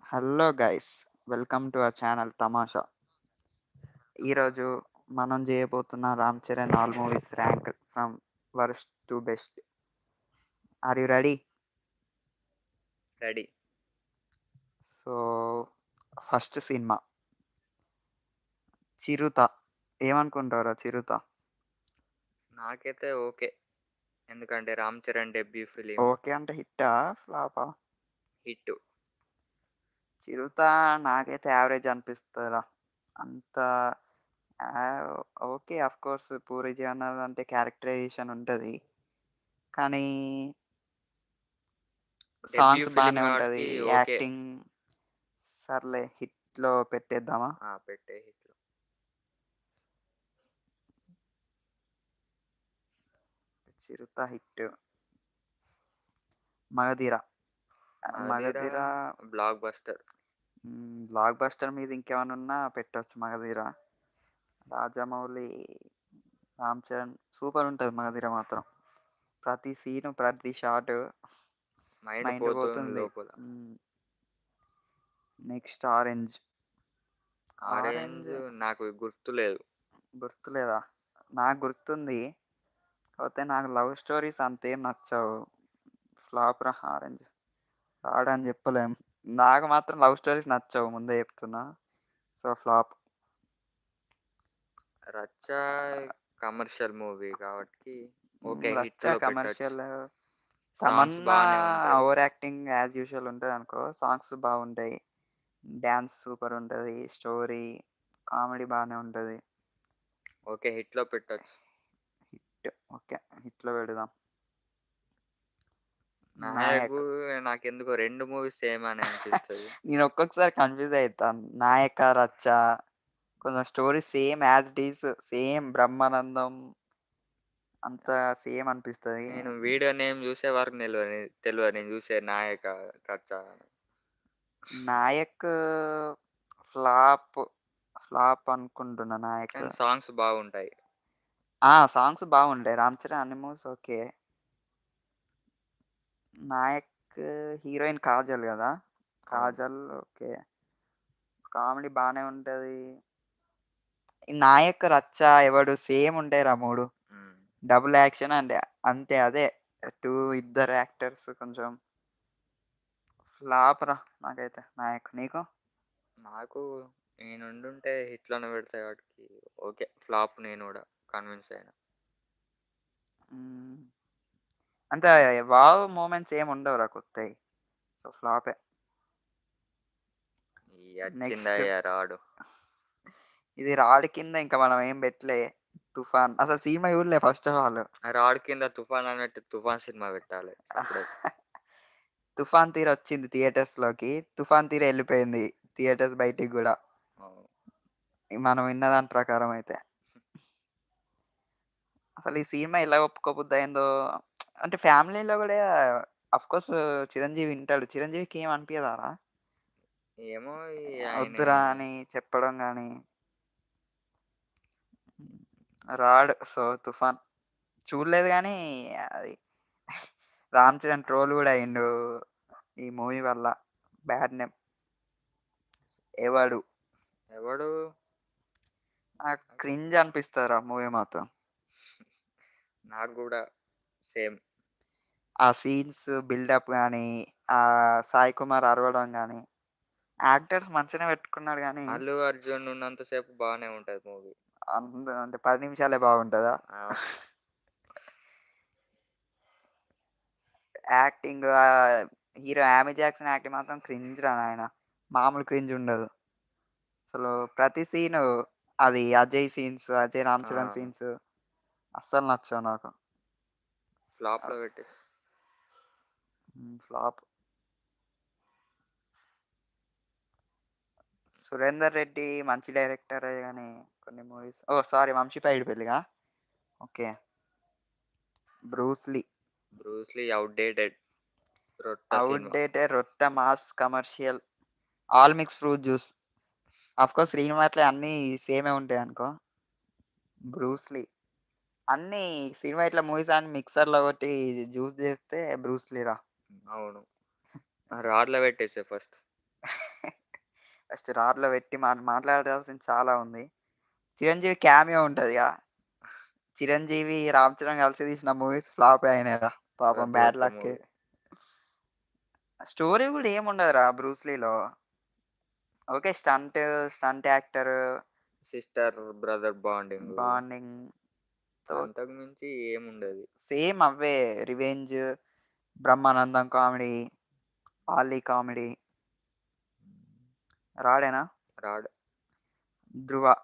Hello guys, welcome to our channel Tamasha. ఈరోజు మనం చేయబోతున్న Ram Charan all movies rank from worst to best. Are you ready? Ready. So first cinema Chirutha. ఏమనుకుంటారా చిరుత? నాకైతే okay. ఎందుకంటే 'Ram Charan' debut film okay అంటే హిట్టా ఫ్లాపా? హిట్. చిరుత నాకైతే యావరేజ్ అనిపిస్తుందిరా. అంత okay, of course Puri Jagannadh అంటే క్యారెక్టరైజేషన్ ఉంటుంది, కానీ డెబ్యూ సాంగ్స్ ఫిలిం బానే ఉంటది. కాబట్టి ఓకే. యాక్టింగ్ సర్లే హిట్‌లో పెట్టేద్దామా? పెట్టే హిట్‌లో. Chirutha hit. 'Magadheera'. 'Magadheera' 'Magadheera' blockbuster. Blockbuster మీద ఇంకేమైనా ఉన్నా పెట్టొచ్చు 'మగధీర'. రాజమౌళి, రామ్ చరణ్ సూపర్ ఉంటది 'మగధీర' మాత్రం. ప్రతి సీను, ప్రతి షాట్ మైండ్ మైండ్ పోతుంది పోతుంది. లోపల. Next 'orange'. 'ఆరెంజ్' 'ఆరెంజ్' నాకు గుర్తులేదు. గుర్తులేదా? నాకు గుర్తుంది. కాకపోతే నాకు లవ్ స్టోరీస్ అంతేం నచ్చవు. ఫ్లాప్ రా 'ఆరెంజ్'. రాడని చెప్పలేం. నాకు మాత్రం లవ్ స్టోరీస్ నచ్చవు, ముందే చెప్తున్నా. So flop. 'రచ్చ' కమర్షియల్ మూవీ కాబట్టి ఓకే, 'రచ్చ' హిట్‌లో పెట్టొచ్చు. కమర్షియల్. సాంగ్స్ తమన్నా బానే ఉంటాయి. ఓవర్ యాక్టింగ్ యాజ్ యూజువల్ ఉంటది అనుకో. సాంగ్స్ బాగుంటాయి, డ్యాన్స్ సూపర్ ఉంటది, స్టోరీ కామెడీ బానే ఉంటది. ఓకే, హిట్‌లో పెట్టొచ్చు. హిట్. ఓకే, హిట్లో పెడదాం. 'నాయకు' 'నాయక్'. నాకెందుకో 2 మూవీస్ సేమ్ అని అనిపిస్తది. నేను ఒక్కొక్కసారి కన్‌ఫ్యూజ్ అయితాను. 'నాయక', 'రచ్చ' కొంచెం story same as it is, same 'Brahmanandam' అంతా సేమ్ అనిపిస్తది. నేను వీడియో నేమ్ జూసే వరకు తెలవదు నేను జూసే 'నాయక', 'రచ్చ'. 'నాయక్' ఫ్లాప్. ఫ్లాప్ అనుకుంటున్నా 'నాయక్'. కానీ సాంగ్స్ బాగుంటాయి. సాంగ్స్ బాగుంటాయి. 'రామ్ చరణ్' అన్ని movies okay. 'Nayak' heroine 'Kajal' గదా! అవును. 'కాజల్' ఓకే. కామెడీ బానే ఉంటది. ఈ 'నాయక్', 'రచ్చ' ఎవడు సేమ్ ఉంటాయిరా 3. హ్మ్. డబుల్ యాక్షన్ అంటే అంతే అదే. 2 ఇద్దరు యాక్టర్స్ కొంచెం ఫ్లాప్ రా నాకైతే 'నాయక్'. నీకు? నాకు నేనుండుంటే హిట్‌లోనే పెడతా వాటికి ఓకే. ఫ్లాప్ నేను గూడా కన్విన్స్ అయినా. హ్మ్. అంతే, వావ్ మూమెంట్స్ ఏమి ఉండవురా కొత్తయి. సో ఫ్లాపే. ఈ నెక్స్ట్ అచ్చిందయ్య రాడు. ఇది రాడ్ కింద ఇంకా మనం ఏం పెట్టలే. 'తుఫాన్' అసలు సినిమా చూడలే ఫస్ట్ ఆఫ్ ఆల్. ఆ రాడ్ కింద 'తుఫాన్' అన్నట్టు 'తుఫాన్' సినిమా పెట్టాలి సప్పుడేక. 'తుఫాన్ తీర' వచ్చింది థియేటర్స్‌లోకి. 'తుఫాన్ తీర' ఎళ్ళిపోయింది థియేటర్స్ బయటికి గూడా. అవును. మనం విన్న దాని ప్రకారం అయితే. అసలు ఈ సినిమా ఎలా ఒప్పుకోబుద్దయిందో. అంటే ఫ్యామిలీలో గూడా ఆఫ్‌కోర్స్ చిరంజీవి వింటాడు. చిరంజీవికి ఏమి అనిపియదారా? ఏమో ఆయన వద్దురా అని చెప్పడం గాని. 'రాడ్' సో 'తుఫాన్' చూడలేదు గానీ అది 'రామ్ చరణ్' ట్రోల్ గూడా అయిండు ఈ మూవీ వల్ల. Bad name. 'ఎవడు' ఎవడు నాకు క్రింజ్ అనిపిస్తదిరా మూవీ మాత్రం. నాకు గూడా సేమ్. ఆ సీన్స్ బిల్డప్ గాని, సాయి కుమార్ అరవడం గాని, యాక్టర్స్ మంచిగానే పెట్టుకున్నాడు గానీ, అల్లు అర్జున్ ఉన్నంత సేపు బానే ఉంటది మూవీ. అంటే 10 నిమిషాలే బాగుంటదా? ఆ! Acting hero 'Yami Jackson' acting మాత్రం క్రింజ్ రా నాయన. మామూలు క్రింజ్ ఉండదు. అసలు ప్రతి సీను అది అజయ్ సీన్స్, అజయ్ రామ్ ఆ! చరణ్ సీన్స్ అస్సలు నచ్చవు నాకు. ఫ్లాప్‌లో పెట్టేసి. ఫ్లాప్. 'సురేందర్ రెడ్డి' మంచి డైరెక్టరే గానీ కొన్ని మూవీస్ సారీ 'వంశీ పైడిపల్లి'గా? Okay. 'Bruce Lee' 'Bruce Lee' outdated. రొట్ట సినిమా. ఔట్‌డేటెడ్, రొట్టె mass commercial, all mix fruit juice. Of course సినిమాట్లో అన్నీ సేమే ఉంటాయనుకో. 'బ్రూస్ లీ' అన్నీ సినిమా ఇట్లా మూవీస్ అన్ని మిక్సర్‌లో కొట్టి జ్యూస్ చేస్తే 'బ్రూస్ లీ'రా. అవును. రాడ్‌లో పెట్టేసేయి ఫస్ట్. ఫస్ట్ రాడ్‌లో పెట్టి మాట్లాడాల్సింది చాలా ఉంది. చిరంజీవి క్యామియో ఉంటదిగా. చిరంజీవి, రామ్ చరణ్ కలిసి తీసిన మూవీస్ ఫ్లాపే అయినాయిగా. పాపం ప్రతి బ్యాడ్ ఒక్క లక్కే. మూవీ. స్టోరీ గూడా ఏముండదురా 'బ్రూస్ లీలో'. Okay. Stunt actor, sister, brother bonding. బాండింగ్‌తో అంతకు మించి ఏముండదు. సేమ్ అవే 'revenge', 'Brahmanandam' comedy, 'Ali' comedy. రాడేనా? రాడ్. 'ధ్రువ'.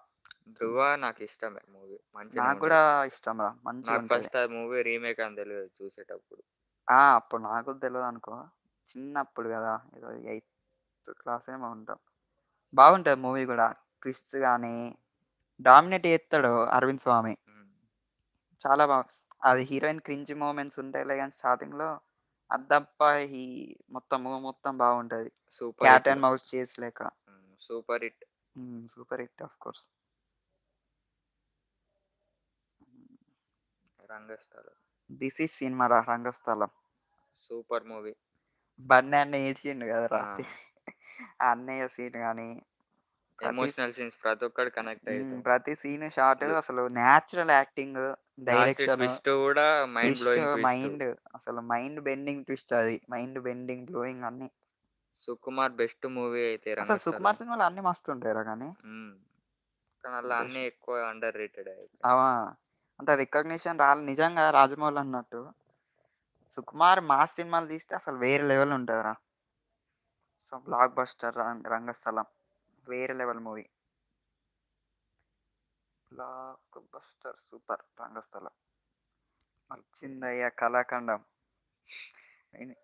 'ధ్రువ' నాకిష్టమే మూవీ. మంచిగానే నాకు గూడా ఉంటది. ఇష్టంరా. నాకు మంచిగుంటది. ఫస్ట్ ఆ మూవీ రీమేక్ అని తెలవదు చూసేటప్పుడు. అప్పుడు నాకు తెలవదనుకో. చిన్నప్పుడు గదా! ఏదో ఎయిత్ క్లాస్ ఏమో ఉంటాం. బాగుంటది మూవీ గూడా. ట్విస్ట్స్ గాని, డామినేట్ చేత్తడు 'అరవింద్ స్వామి'. హ్మ్. చాలా అది హీరోయిన్ క్రింజ్ మూమెంట్స్ ఉంటాయిలే గాని స్టార్టింగ్‌లో. అది తప్ప మొత్తం మూవీ మొత్తం బాగుంటది. Super cat hit. And mouse chase లెక్క. Super hit. Super hit of course. 'Rangasthalam' 'this is సినిమా'రా 'రంగస్థలం'. Super movie. బన్నీ అన్న ఏడ్చిండు ఆ! కదరా! ఆ అన్నయ్య సీన్ గాని, ప్రతి స్ ఎమోషనల్ సీన్స్ ప్రతి ఒక్కడు కనెక్ట్ అయితాం. ప్రతి సీన్ షాట్ అసలు natural acting, last direction, twist గూడా మైండ్ ట్విస్ట్, బ్లోయింగ్ ట్విస్ట్. అసలు మైండ్ బెండింగ్ ట్విస్ట్ అది. మైండ్ బెండింగ్, బ్లోయింగ్ అన్నీ. 'సుకుమార్' బెస్ట్ మూవీ అయితే అసలు 'రంగస్థలం'. 'సుకుమార్' సినిమాలు అన్నీ మస్తుంటాయిరా గానీ. హ్మ్. కానీ అల్ల అన్నీ బెస్ట్. ఎక్కువ అండర్ రేటెడ్ ఆ! అయిపోయినాయి. అంత రికగ్నిషన్ నిజంగా రాజమౌళి అన్నట్టు. 'సుకుమార్' మాస్ సినిమాలు తీస్తే అసలు వేరే లెవెల్ ఉంటదిరా. So, blockbuster 'Rangasthalam'. వేరే level movie. Blockbuster super 'Rangasthalam'. వచ్చిందయ్యా కళాఖండం.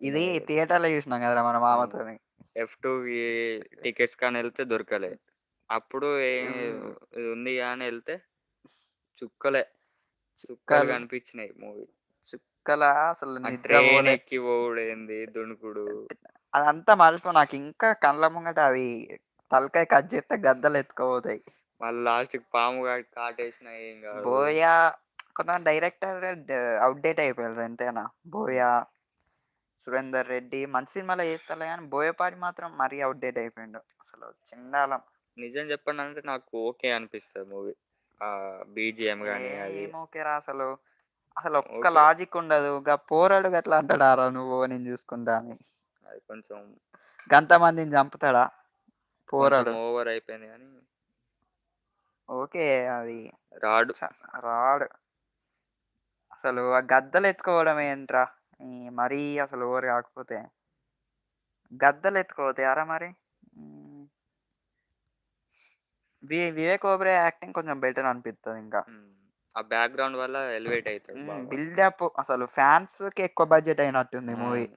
ఇది వినాయక థియేటర్‌లో చూసినాం కదరా మన అవును. మామతోని. F2వి టికెట్స్ కానీ ఎళ్తే దొరకలే. అప్పుడు హ్మ్. ఇది ఉంది అని ఎళ్తే చుక్కలే. చుక్కలు చుక్కలు కనిపించినాయి మూవీ. చుక్కల అసలు ఆ నిద్ర ట్రైన్ పోలే. ఎక్కి పోవుడేంది, దునుకుడు. అదంతా నాకింకా కండ్ల ముంగట అది తలకాయ కట్ చేస్తే గద్దలు ఎత్తుకపోతాయి. మళ్ళీ లాస్ట్‌కి పాము కాటేసినా ఏం గాదు. 'బోయా' కొంతమంది డైరెక్టర్ ఔట్‌డేట్ అయిపోయారు ఎంతైనా. హ్మ్. 'బోయా', 'సురేందర్ రెడ్డి' మంచి సినిమాలే చేస్తారులే గానీ 'బోయపాటి' మాత్రం మరీ ఔట్‌డేట్ అయిపోయిండు. అసలు చెండాలం. నిజం చెప్పాలంటే నాకు ఓకే అనిపిస్తది మూవీ. బీజీఎం గాని అది ఏం ఓకేరా అసలు. అసలు ఒక్క ఓకే. లాజిక్ ఉండదు. పోరాడు గట్లా అంటాడారా నువ్వు నేను చూసుకుంటా అని. అది కొంచెం, గంతమందిని చంపుతాడా కొంచెం పోరాడు. ఓవర్ అయిపోయింది గానీ ఓకే. అది రాడు. రాడు. అసలు ఆ గద్దలు ఎత్తుకోవడం ఏంట్రా? మరీ అసలు ఓవర్ కాకపోతే. గద్దలు ఎత్తుకుపోతాయారా మరి? హ్మ్. 'వివేక్ ఓబెరాయ్' యాక్టింగ్ కొంచెం బెటర్ అనిపిత్తది ఇంకా. హ్మ్. ఆ బ్యాక్‌గ్రౌండ్ వల్ల ఎలివేట్ అయితాడు బాగా. బిల్డప్ అసలు ఫ్యాన్స్‌కి ఎక్కువ బడ్జెట్ అయినట్టుంది మూవీ. అవును.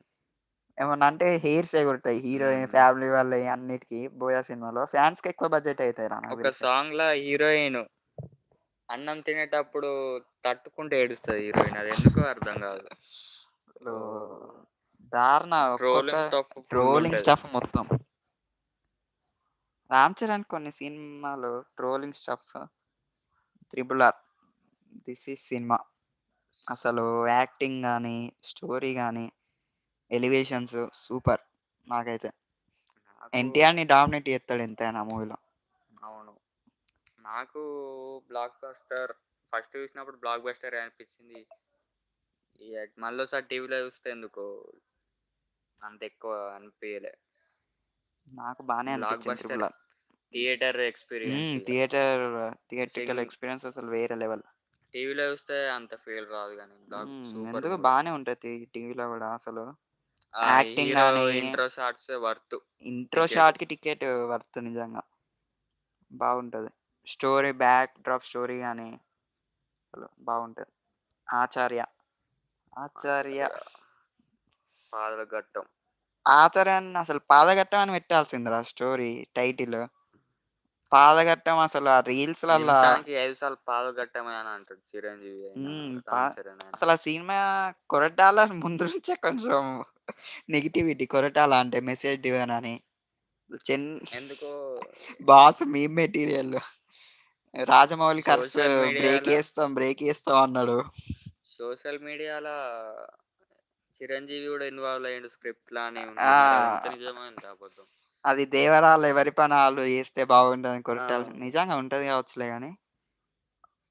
ఏమన్నా అంటే హెయిర్స్ ఎగురుతాయి. హీరోయిన్ హ్మ్. ఫ్యామిలీ వాళ్ళయి అన్నిటికి 'బోయా' సినిమాలో. ఫ్యాన్స్‌కి ఎక్కువ బడ్జెట్ అయితాయిరా నాకు ఒక తెలిసి. సాంగ్‌ల హీరోయిన్ అన్నం తినేటప్పుడు తట్టుకుంటూ ఏడుస్తది హీరోయిన్. అదెందుకో అర్థం గాదు. అసలు ఓహ్! దారుణ ఒక్కొక్క ట్రోలింగ్ స్టఫ్ ట్రోలింగ్ ఫుల్లుంటది. స్టఫ్ మొత్తం. 'రామ్ చరణ్' కొన్ని సినిమాలు trolling stuff 'triple R', 'this is cinema' అసలు యాక్టింగ్ గాని, స్టోరీ గాని, ఎలివేషన్స్ సూపర్ నాకైతే. నాకు 'ఎన్టీఆర్‌ని' డామినేట్ చేస్తాడు ఎంతైనా ఆ మూవీలో. అవును. నాకు 'బ్లాక్ బస్టర్' ఫస్ట్ చూసినప్పుడు 'బ్లాక్ బస్టరే' అనిపించింది. మళ్ళోసారి టీవీలో చూస్తే ఎందుకో అంత ఎక్కువ అనిపియలే. నాకు బానే 'బ్లాక్ అనిపించింది 'triple' R'. Theatre experience ఇగ. థియేట్రికల్ సింగ్ ఎక్స్‌పీరియన్స్ అసలు వేరే లెవెల్. టీవీలో చూస్తే అంత ఫీల్ రాదు గానీ సూపర్ ఎందుకు మూవీ. బానే ఉంటది టీవీలో గూడా అసలు. ఆ యాక్టింగ్ హీరో గాని, intro shots worth intro ticket. షాట్‌కి టికెట్ వర్త్ నిజంగా. బాగుంటది. స్టోరీ బ్యాక్ డ్రాప్ స్టోరీ గాని అసలు బాగుంటది. 'ఆచార్య'. 'ఆచార్య' 'ఆచార్య', 'పాదఘట్టం'. 'ఆచార్య'ని అసలు 'పాదఘట్టం' అని పెట్టాల్సిందిరా స్టోరీ టైటిల్. 'పాదఘట్టం' అసలు ఆ రీల్స్‌లల్లా నిమిషానికి 5 సార్లు పాదఘట్టమే అని అంటాడు చిరంజీవి అయినా, హ్మ్. రామ్ చరణ్ అయినా. అసలు ఆ సినిమా కొరటాల ముందు నుంచే కొంచెం నెగటివిటీ కొరటాల అంటే మెసేజ్ డివైన్ అని. చెన్ ఎందుకో boss meme material. Rajamouli curse social మీడియాలో బ్రేక్ ఏస్తాం అన్నాడు. సోషల్ మీడియాలో చిరంజీవి గూడా ఇన్వాల్వ్ అయ్యిండు స్క్రిప్ట్‌లా అని ఆ! ఉంది. మరి అది ఎంత నిజమో ఎంత అబద్ధం. అది దేవరాలు ఎవరి పని ఆళ్ళు చేస్తే బాగుంటదని ఆ! కొరటాల నిజంగా ఉంటది కావచ్చులే గానీ,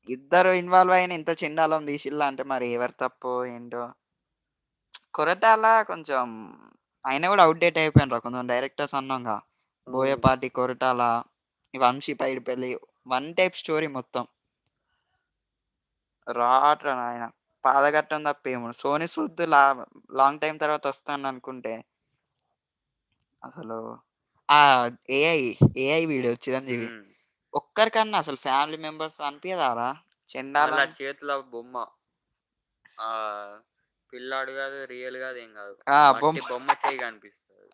ఇద్దరు ఇన్వాల్వ్ అయిన ఇంత చెండాలం తీసిల్లంటే మరి ఎవరి తప్పో ఏంటో. కొరటాల కొంచెం ఆయన గూడా ఔట్‌డేట్ అయిపోయిండ్రు కొంచెం డైరెక్టర్స్ అన్నాంగా. అవును. 'Boyapati', 'Koratala', 'Vamshi Paidipally' one type story మొత్తం. రాట్రా నాయన. పాదగట్టం తప్ప ఏముండదు. 'సోనీ సూద్' లాంగ్ టైమ్ తర్వాత వస్తాననుకుంటే అసలు ఆ ఏఐ, ఏఐ వీడు 'చిరంజీవి' హ్మ్. ఒక్కరికన్నా అసలు ఫ్యామిలీ మెంబర్స్ అనిపియదారా? మళ్ళా చెండాలం. చేతిలో బొమ్మ. పిల్లాడు గాదు, రియల్ గాదు, ఏం గాదు. ఆ! మట్టి బొమ్మ చెయ్యి కనిపిస్తది.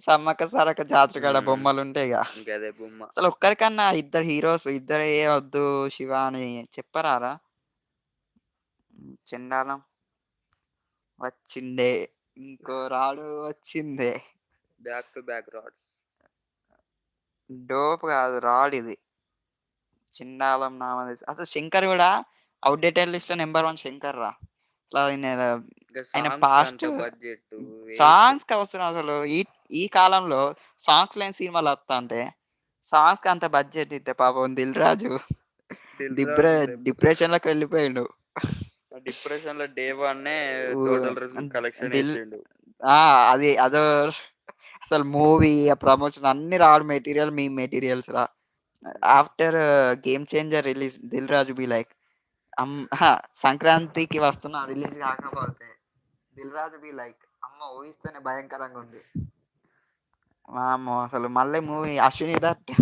సమ్మక్క సారక్క జాతర కాడ హ్మ్. బొమ్మలుంటాయిగా. గదే బొమ్మ. అసలు ఒక్కరికన్నా ఇద్దరు హీరోస్ ఇద్దరే వద్దు శివ అని చెప్పరారా? చెండాలం. వచ్చిండే ఇంకో రాడు వచ్చిందే. Back to back rods. Dope కాదు రాడిది. చెండాలం నామది. అసలు 'శంకర్' గూడా ఔట్‌డేటెడ్ లిస్ట్‌లో నంబర్ 1 శంకర్ రా. అసల ఇంకా ఆయన సాంగ్స్‌కి పాస్ట్ అంత బడ్జెట్టు వేస్ట్. సాంగ్స్‌కి అవసరం అసలు ఈ కాలంలో సాంగ్స్ లేని సినిమాలు వత్తాంటే, సాంగ్స్‌కి అంత బడ్జెట్ ఇత్తే పాపం 'దిల్ రాజు' 'దిల్ రాజు' డిప్రెషన్‌లోకి వెళ్ళిపోయిండు. ఆ డిప్రెషన్‌లో డే వన్నే ఊ టోటల్ కలెక్షన్ దిల్ ఏసిండు. ఆ! అదో అసలు మూవీ, ఆ ప్రమోషన్ అన్నీ రావడం మెటీరియల్ మీమ్ మెటీరియల్స్ రా. After 'Game Changer' release 'Dil Raju be like' అహా! సంక్రాంతికి వస్తున్నా రిలీజ్ కాకపోతే 'దిల్ రాజు బి లైక్' అమ్మో! ఊహిస్తేనే భయంకరంగుంది. వామ్మో! అసలు మళ్ళీ మూవీ 'అశ్విని దత్'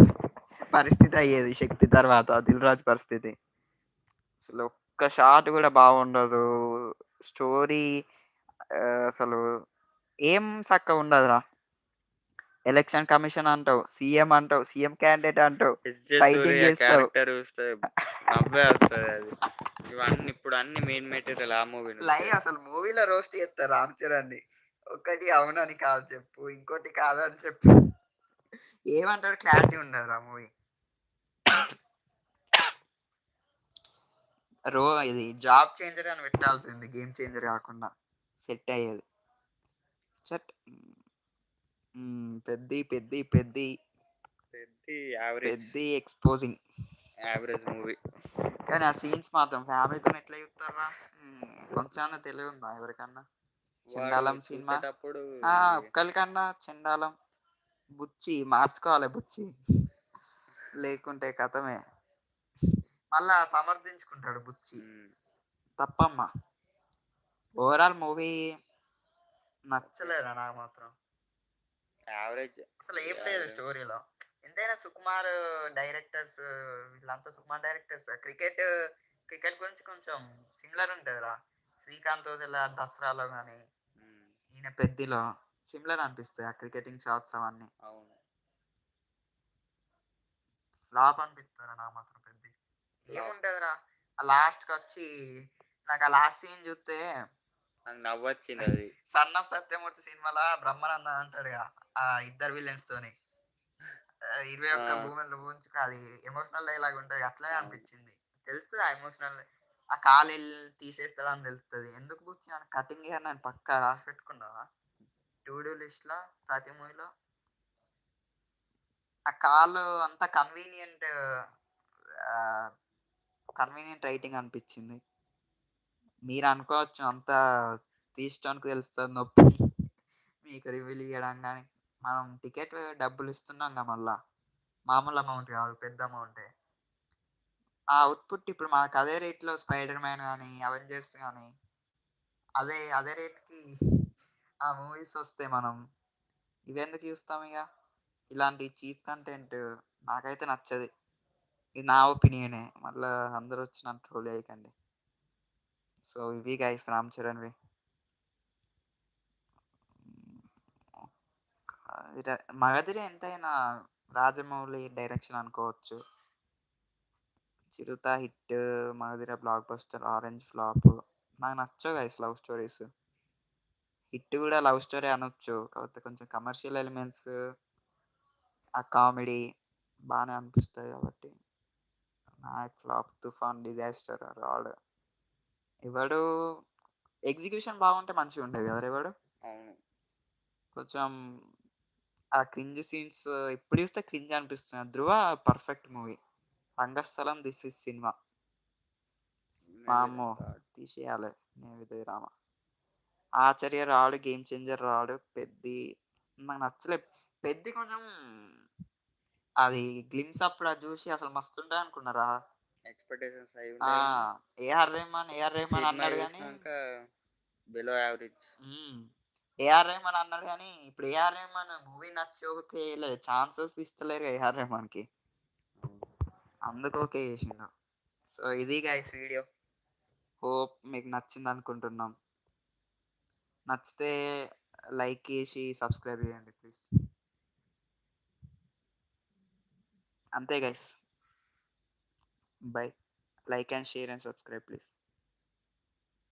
పరిస్థితి అయ్యేది 'శక్తి' తర్వాత 'దిల్ రాజు' పరిస్థితి. అసలు ఒక్క షాట్ గూడా బాగుండదు. స్టోరీ అసలు ఏం సక్కగుండదురా. ఎలక్షన్ కమిషన్ అంటావు, సీఎం అంటావు, సీఎం క్యాండిడేట్ అంటావు, 'ఎస్‌జే ఫైటింగ్ సూర్య' జేస్తావు. క్యారెక్టర్ చూస్తే నవ్వే వస్తదది. ఇవన్నీ ఇప్పుడు అన్ని మెయిన్ మెటీరియల్ ఆ మూవీ నుంచే. అసలు మూవీలో రోస్ట్ చేస్తారు 'రామ్ చరణ్‌ని'. ఒకటి అవునని కాదు చెప్పు, ఇంకోటి కాదని చెప్పు. ఏమంటాడో క్లారిటీ ఉండదురా మూవీ. ఇది జాబ్ చేంజర్ అని పెట్టాల్సింది. గేమ్ చేంజర్ కాకుండా సెట్ అయ్యేది. Chhath! Peddi average. Exposing. Average movie. కానీ ఆ సీన్స్ మాత్రం ఫ్యామిలీతోని ఎట్లా చూత్తార్రా? కొంచెమన్నా తెలివుందా ఎవరికన్నా? వాడు 'చెండాలం' సినిమా చూసేటప్పుడు ఒక్కళ్ళకన్నా 'చెండాలం', 'బుచ్చి' మార్చుకోవాలి 'బుచ్చి' లేకుంటే కథమే. మళ్ళా సమర్థించుకుంటాడు 'బుచ్చి.' హ్మ్. తప్పమ్మా. ఓవరాల్ మూవీ నచ్చలేదురా నాకు మాత్రం. యావరేజ్. అసలు ఏం లేదు యావరేజ్. స్టోరీలో. ఎంతైనా సుకుమార్ డైరెక్టర్స్ వీళ్ళంతా సుకుమార్ డైరెక్టర్స్. క్రికెట్ గురించి కొంచెం సిమిలర్ ఉంటదిరా. 'శ్రీకాంత్ వదిల' 'దసరాలో' గాని, హ్మ్. ఈయన 'పెద్దిలో' సిమిలర్ అనిపిస్తాయి ఆ క్రికెటింగ్ షాట్స్ అవన్నీ. అవును. ఫ్లాప్ అనిపిత్తదిరా నాకు మాత్రం 'పెద్ది.' ఫ్లాప్. ఏముంటదిరా ఆ లాస్ట్‌కొచ్చి నాకు ఆ లాస్ట్ సీన్ చూస్తే నాకు నవ్వొచ్చిందది. 'సన్ ఆఫ్ సత్యమూర్తి' సినిమాల బ్రహ్మానందం అంటాడుగా ఆ ఇద్దరు విలన్స్ తోని. 21 ఆ! భూములు నువ్వుంచుకో అది ఎమోషనల్ డైలాగ్ ఉంటది. అట్లనే అవును. అనిపించింది. తెలుస్తది ఆ ఎమోషనల్ ఆ తీసేస్తాడని తెలుస్తది. ఎందుకు బుచ్చి అని కటింగ్ హెయిర్ అని పక్కా రాసి పెట్టుకున్నావా? టు డూ లిస్ట్‌లో ప్రతి మూవీలో. ఆ కాలు అంతా ఆహ్, కన్వీనియంట్ రైటింగ్ అనిపించింది. మీరనుకోవచ్చు అంతా తీసేటోనికి తెలుస్తది నొప్పి. మీకు రివ్యూలు ఇయ్యడం గాని, మనం టికెట్ డబ్బులు ఇస్తున్నాంగా మళ్ళా. మామూలు అమౌంట్ కాదు పెద్ద అమౌంటే. ఆ అవుట్‌పుట్ ఇప్పుడు మనకు అదే రేట్‌లో 'స్పైడర్ మ్యాన్' గాని, 'అవెంజర్స్' గాని అదే రేట్‌కి ఆ మూవీస్ వస్తే మనం ఇవెందుకు చూస్తామిగ? ఇలాంటి చీప్ కంటెంట్ నాకైతే నచ్చది. ఇది నా ఒపీనియనే. మళ్ళా అందరొచ్చి నన్ను ట్రోల్ చేయకండి. సో, ఇవి గైస్ 'రామ్ చరణ్‌వి'. ఇది 'మగధీర' ఎంతైనా రాజమౌళి డైరెక్షన్ అనుకోవచ్చు. 'Chirutha' hit, 'Magadheera' blockbuster, 'Orange' flop. నాకు నచ్చవు గైస్ లవ్ స్టోరీస్. హిట్ గూడా లవ్ స్టోరీ అనొచ్చు. కాకపోతే కొంచెం కమర్షియల్ ఎలిమెంట్స్, ఆ కామెడీ బానే అనిపిస్తాయి కాబట్టి. నాకు ఫ్లాప్ 'తుఫాన్', 'డిజాస్టర్', 'రాడ్' ఎవడు ఎగ్జిక్యూషన్ బాగుంటే మంచిగుంటది కదరా ఎవడు. అవును. కొంచెం ఆ క్రింజ్ సీన్స్ ఇప్పుడు చూస్తే క్రింజ్ అనిపిస్తుంది. 'Dhruva' perfect movie. 'Rangasthalam', 'this is cinema'. 'Naivedyam' వామ్మో! రాడు. తీసేయాలి 'నైవేద్య రామ'. 'ఆచార్య' రాడు, 'గేమ్ చేంజర్' రాడు, 'పెద్ది' నాకు నచ్చలే. 'పెద్ది' కొంచెం అది గ్లిమ్స్ అప్పుడు అది చూసి అసలు మస్తుంటది అనుకున్నారా. ఎక్స్‌పెక్టేషన్స్ హై ఆ! ఉండే గానీ, 'ఏఆర్ రెహమాన్' సినిమా అన్నాడు గానీ జూసినాంక బిలో యావరేజ్. హ్మ్. 'ఏఆర్ రెహమాన్' అన్నాడు గానీ, ఇప్పుడు 'ఏఆర్ రెహమాన్' మూవీ నచ్చి ఓకే లే ఛాన్సెస్ ఇస్తలేరుగా 'ఏఆర్ రెహమాన్‌కి'. అవును. అందుకు ఓకే చేసిండు. సో, ఇది గైస్ వీడియో. హోప్ మీకు నచ్చిందనుకుంటున్నాం. నచ్చితే లైక్ చేసి సబ్స్క్రైబ్ చేయండి ప్లీజ్. అంతే guys. By. Like and share and subscribe please.